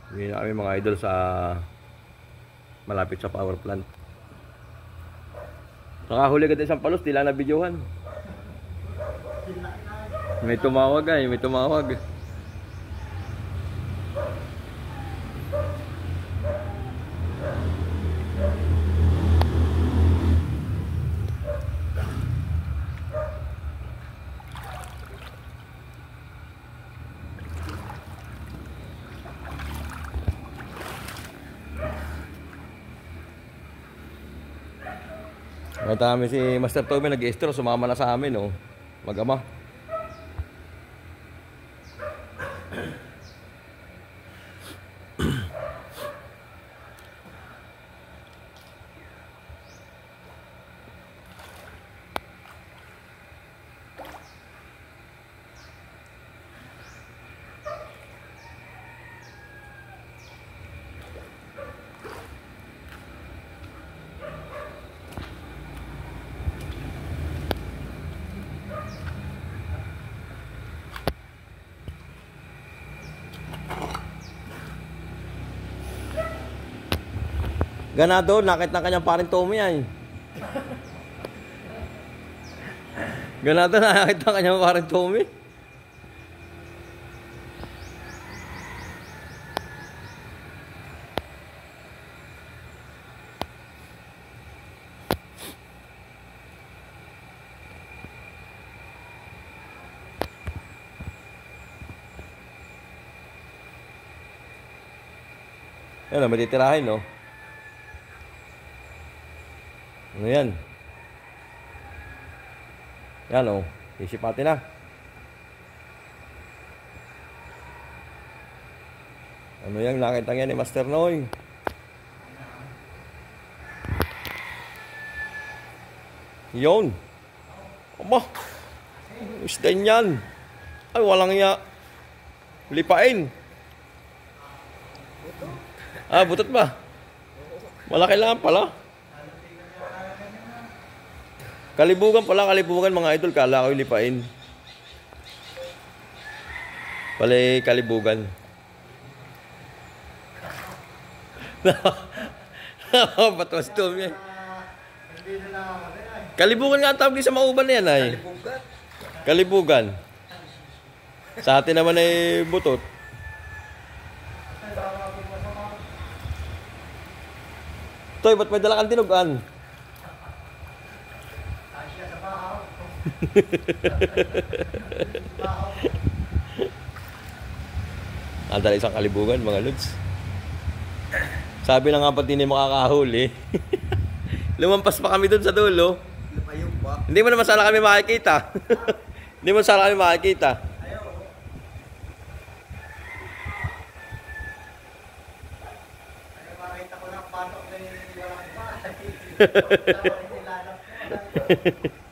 Hindi na kami mga idol sa malapit sa power plant. Nakahuli ka din isang palos, di lang na videohan. May tumawag ay, may tumawag. Nakita namin si Master Tommy nag-i-straw, sumama na sa amin, oh. Mag-ama. Ganado, nakit ng kanyang paring Tommy ay. Ganado, nakit ng kanyang paring Tommy. Yan o, matitirahin, no? Ano yan? Yan o, isipati na. Ano yan, nakita yan ni Master Noy? Yun. Aba, isda yan. Ay, walang ya. Lipain. Ah, butot ba? Malaki lang pala. Kalibugan pala, kalibugan mga idol. Kala ko lipain. Pala kalibugan. Batwas to yan. Kalibugan nga tawag sa mauban na yan ay. Kalibugan. Sa atin naman ay butot. Toy, ba't may dala kang tinugan? Nadala isang kalibugan mga lods. Sabi na nga pati hindi makakahuli. Lumampas pa kami dun sa dulo. Hindi mo naman sana kami makikita. Hindi mo sana kami makikita. Makita ko lang patok na yung walang